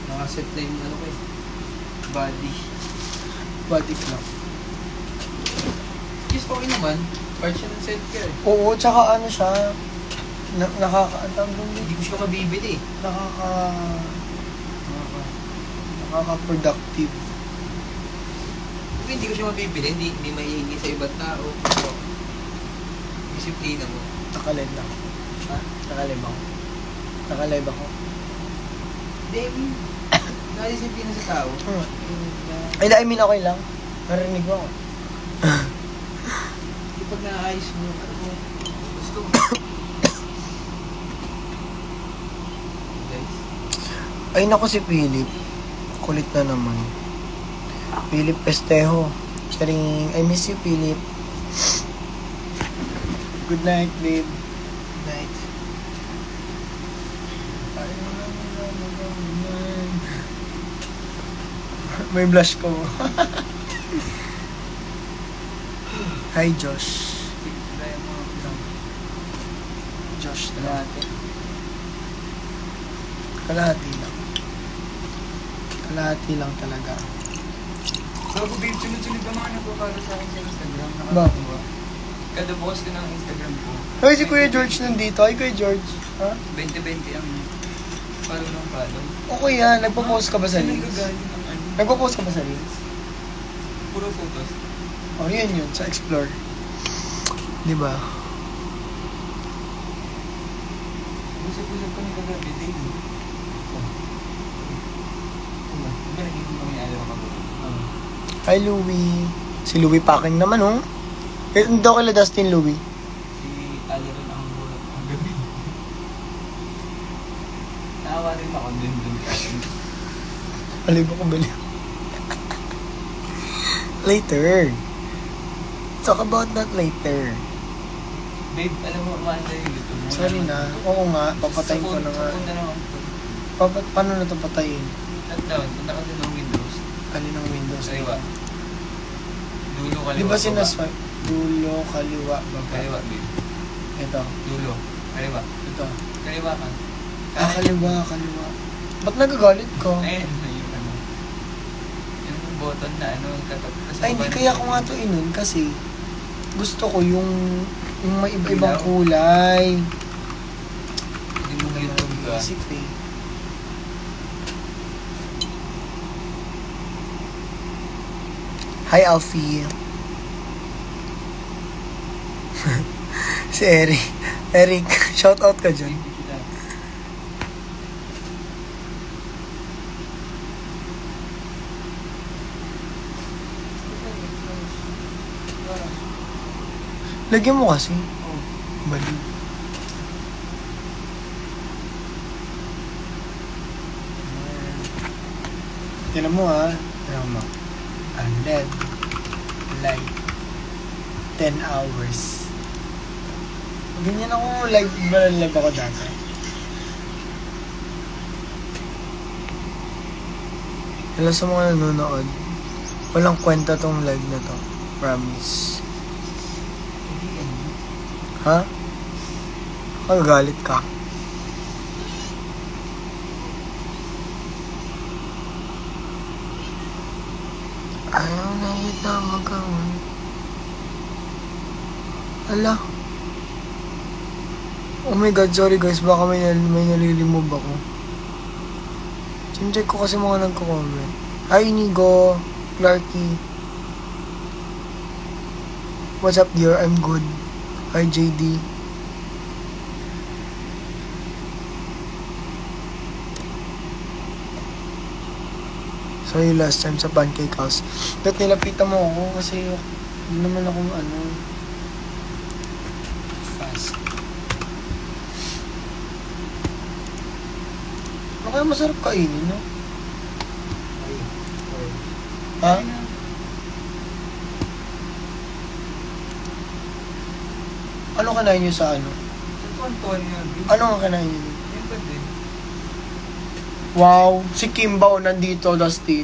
Nakaset na yung ano ko eh. Body. Body clock. Kiss okay naman. Part siya ng self-care eh. Oo, tsaka ano siya, Hindi ko siya mabibili eh. Nakaka-productive. Kung hindi ko siya mabibili, hindi maihingi sa ibang tao. So, disiplina mo. Nakalive lang. Ha? Nakalive ako. Nakalive ako. Hindi, I mean, nakadisiplina sa tao. Ay, I mean, okay lang. Narinig mo ako. Pag naayos mo, ano mo, gusto mo. Guys. Ay, naku si Philip. Kulit na naman. Philip Pestejo. Charing, I miss you, Philip. Good night, babe. Good night. May blush ko. Hi, Josh. Josh na. Kalahati lang. Kalahati lang talaga. So, babe, sunod-sunod ka mga nagpapalo sa akin sa Instagram. Bakit? Kada bukas ko ng Instagram ko. Hoy, si Kuya George nandito. Ay, Kuya George. Ha? 20-20 ang follow ng follow. Okay yan. Nagpo-post ka ba sa Saan Reels? nagagaling ng ano? Nagpo-post ka ba sa Reels? Puro photos. Oh, yun. Sa Explore. Diba? Usap-usap kami kagabi, Dave. Diba nakikita kami alaw kagabi? Hi, Louie. Si Louie Packing naman, oh. Hindi ako kila Dustin, Louie. Si Alaron ang bulak kagabi. Naawa rin ako dun kasi. Alib ako bali. Later. Talk about that later. Babe, alam mo, maanda yung YouTube mo. Sorry na. Oo nga, papatayin ko na nga. Sa phone na lang ang phone. Paano na ito patayin? Shutdown, punta ka din ng Windows. Alin ng Windows? Kaliwa. Dulo, kaliwa. Di ba baba. sinaswipe? Dulo, kaliwa, baba. Kaliwa, babe. Ito. Dulo. Kaliwa. Ito. Kaliwa ka. Kaliwa. Ba't nagagalit ka? Ayun, yung ano. Yung button na ano, Ay, hindi kaya ko nga ito inun kasi gusto ko yung may iba-ibang kulay. Hindi mo YouTube ka. Isip eh. Hi, Alfie. Si Eric. Eric, shout out ka dyan. Lagyan mo kasi. Oh. Baliw. Tignan mo ha. Tignan mo. LED. Light. 10 hours. Ganyan ako live. Live ako dati. Hello sa mga nanonood. Walang kwenta tong live na to. Promise. Ha? Magagalit ka. Ayaw na kita magawin. Ala. Oh my god, sorry guys. Baka may nalilimove ako. Check ko kasi mga nagko-comment. Hi, Inigo. Clarky. What's up, dear? I'm good. Hi, JD. So, yung last time sa Pancake House. Ba't nilapitan mo ako? Kasi hindi naman ako fast. Ano kaya masarap kainin, no? Ha? Ano kanain nyo sa ano? Sa tuwan-tuwan yun. Ano nga kanain nyo? Yun pa din. Wow, si Kimba nandito, Dustin.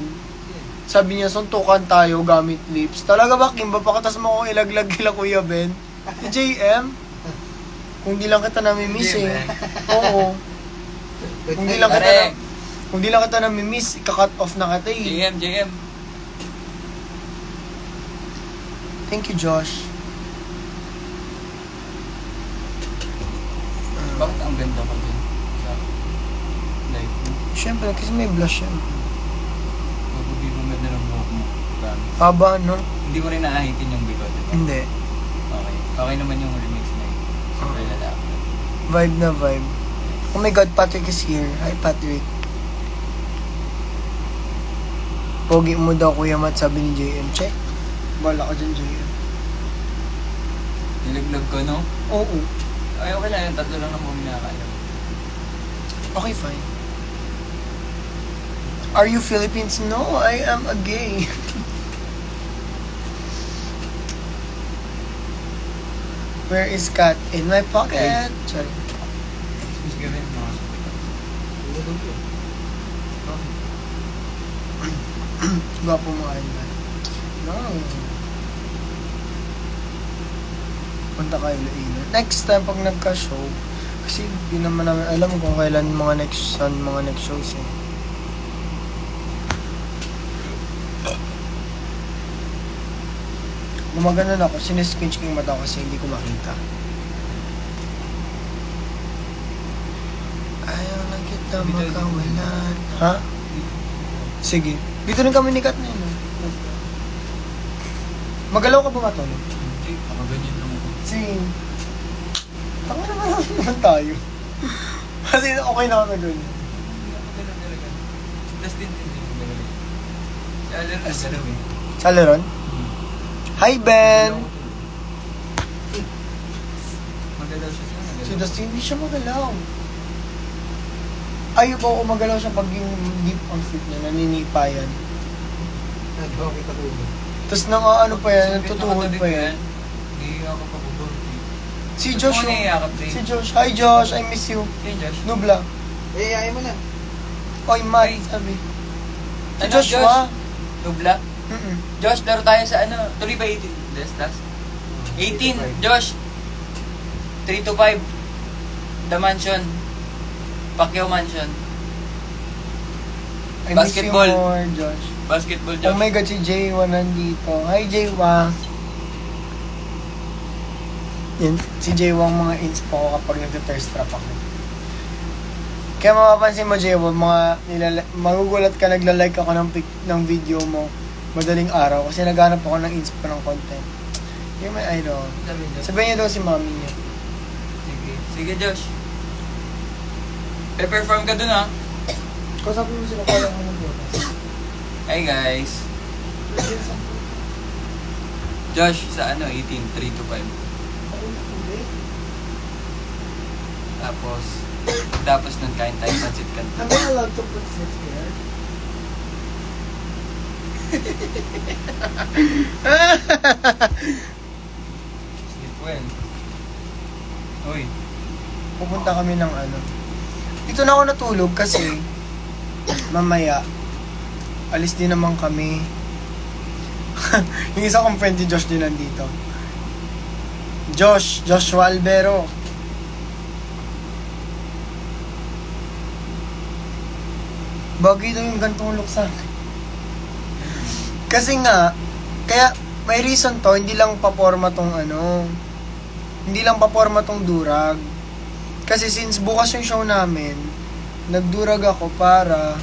Sabi niya, suntukan tayo gamit lips. Talaga ba, Kimba? Pakatas mo akong ilaglag kila Kuya Ben. Si JM? Kung di lang kita namimiss eh. Oo. Kung di lang kita Kung di lang kita nami-miss, ika-cut off na kita eh. JM. Thank you, Josh. Bakit ang ganda ko dun? Sa live mo? Siyempre, kasi may blush yan. Mabuti mo ganda ng buhok mo. Promise. Haba, no? Hindi mo rin naahitin yung bigot, diba? Hindi. Okay. Okay naman yung remix na yun. Super lalaki. Vibe na vibe. Oh my God, Patrick is here. Hi, Patrick. Pogi mo daw, Kuya Matt, sabi ni JM. Check. Bala ka dyan, JM. Nilaglag ko, no? Oo. Ay, okay lang. Tatlo lang naman minakala. Okay, fine. Are you Philippines? No, I am a gay. Where is cat? In my pocket. Sorry. Excuse me, mga Gwapo mo kayo na. No. Punta kayo Iloilo. Next time pag nagka-show, kasi di naman namin alam kung kailan mga next shows eh. Gumaganon ako, sinisquinch ko yung mata ko kasi hindi ko makita. Ayaw na kita makawalan. Ha? Sige. Dito rin kami ni Kat na yun. Magalaw ka ba matulog? Hindi, ako ganyan lang ako. Same. Tama naman tayo. Kasi okay na ako na ganyan. Hindi ako ganun talaga. Plus din yung galaw. Si Alan ang galaw eh. Sa Leron? Hi, Ben! Magalaw siya siya. Si Dustin, hindi siya magalaw. Ayaw ko kung magalaw siya pag yung deep ang fit niya, naninipa yan. Bakit ako ulo? Tapos nang ano pa yan, natutuhod pa yan. Hindi ako pabubog. Si Josh, si Josh. Hi, Josh, I miss you. Hey, Josh. Nubla. Ayaw mo na. Oy, Matt, sabi. Si Joshua. Nubla? Mm-mm. Josh, laro tayo sa ano? Tuloy ba 18? Last? 18, Josh. 3 to 5. The Mansion. Pacquiao Mansion. I Basketball. miss you more, Josh. Basketball, Oh Josh. my God, si Jaywa nandito. Hi, Jaywa. Yan, si Jaywa ang mga inspo ko kapag nag-thirst trap ako. Kaya mapapansin mo, Jaywa, magugulat ka, nagla-like ako ng video mo madaling araw kasi naghanap ako ng inspo ng content. You're my idol. Sabihin niya daw si mami niya. Sige, Josh. Pe-perform ka dun, ha? Kausapin mo sila kaya mo mag-bukas. Hi, guys. Josh, sa ano? 18, 3 to 5. Tapos nun kain tayo pansit Am canton. I allowed to put this here? Sleep well. Uy. Pupunta kami ng ano. Dito na ako natulog kasi mamaya alis din naman kami. Yung isa kong friend si Josh din nandito. Joshua Albero. Bagay daw yung gantong look sa akin. Kasi nga, kaya may reason to, hindi lang paporma tong ano, hindi lang paporma tong durag. Kasi since bukas yung show namin, nagdurag ako para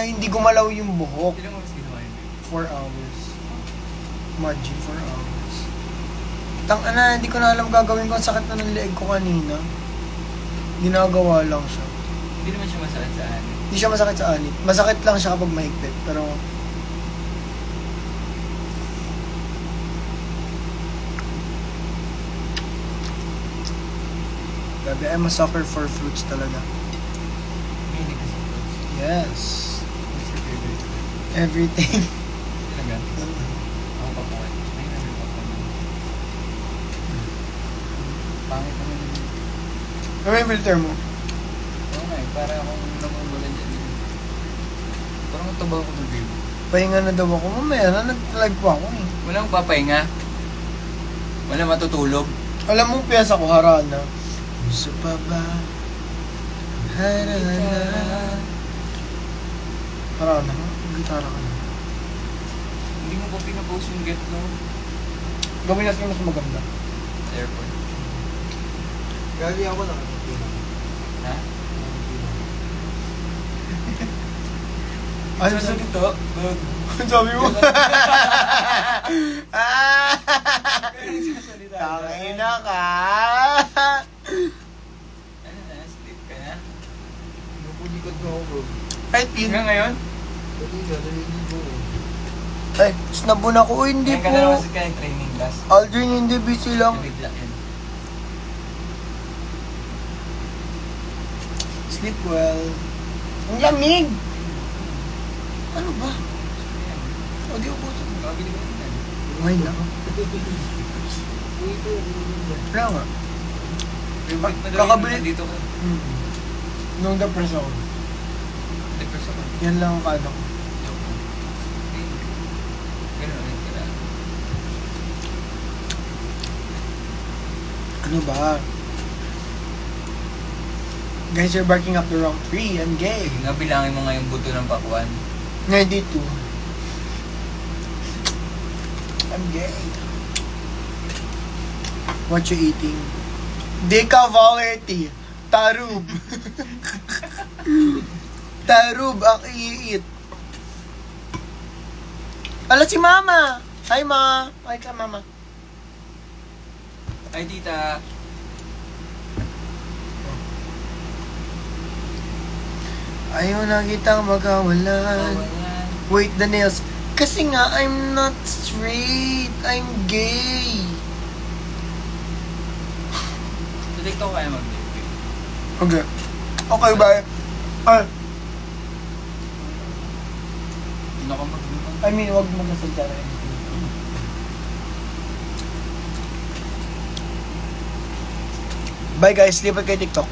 hindi gumalaw yung buhok. Sino mo ginawa yun? 4 hours. Imagine, 4 hours. Tang-ana, hindi ko na alam gagawin ko. Ang sakit na ng leeg ko kanina. Ginagawa lang siya. Hindi naman siya masakit sa ano. Hindi siya masakit sa anit. Masakit lang siya kapag mahigpit. Pero grabe, I'm a sucker for fruits talaga. Hindi kasi. Yes. What's your favorite? Everything. Talaga? Ako pa po. Ay, nabi pa po. Pangit naman yun. Ano yung filter mo? Oo nga eh, para akong namumulan dyan. Parang mataba ako ng baby. Pahinga na daw ako. Mamaya na, nag-live pa ako eh. Walang papahinga. Walang matutulog. Alam mo, piyasa ko, harana. Gusto pa ba? Parang na, gitara ka na. Hindi mo pa pinapost yung get no? Gawin natin yung mas maganda. Sa airport. Gagi ako lang. Ha? Ano Sa sabi? dito? Ano sabi mo? Salita. Tangin na ka! Ano na? Sleep ka na? Napulikot mo ako bro. Right, yun. Hanggang ngayon? Dali ka, nalilig mo. Ay, snabon ako. Uy, hindi Ngayon ka na naman po. sa kanyang training class. Aldrin, hindi busy lang. Bigla yun. Sleep well. Ang lamig! Ano ba? O, di upo. Kabili ko yun. May na. Ito, Wala nga. Favorite mo daw Kakabili. yun, dito ko. Nung depress ako. Depress ako. Yan lang ang kano ko. Joke lang. Ganun ulit ka na. Ano ba? Guys, you're barking up the wrong tree. I'm gay. Nabilangin mo nga yung buto ng pakwan. Ngayon dito. I'm gay. What you eating? Decavalerty. Tarub. Tarub ang iit. Ala si Mama. Hi, Ma. Hi ka, Mama. Ay, tita. Ayaw na kitang magawalan. Wait, the nails. Kasi nga, I'm not straight. I'm gay. Sa TikTok kaya mag-live. Okay. Okay, bye. Ah, Ano ka mag I mean, wag mo nasalita rin. Bye guys, lipat kay TikTok.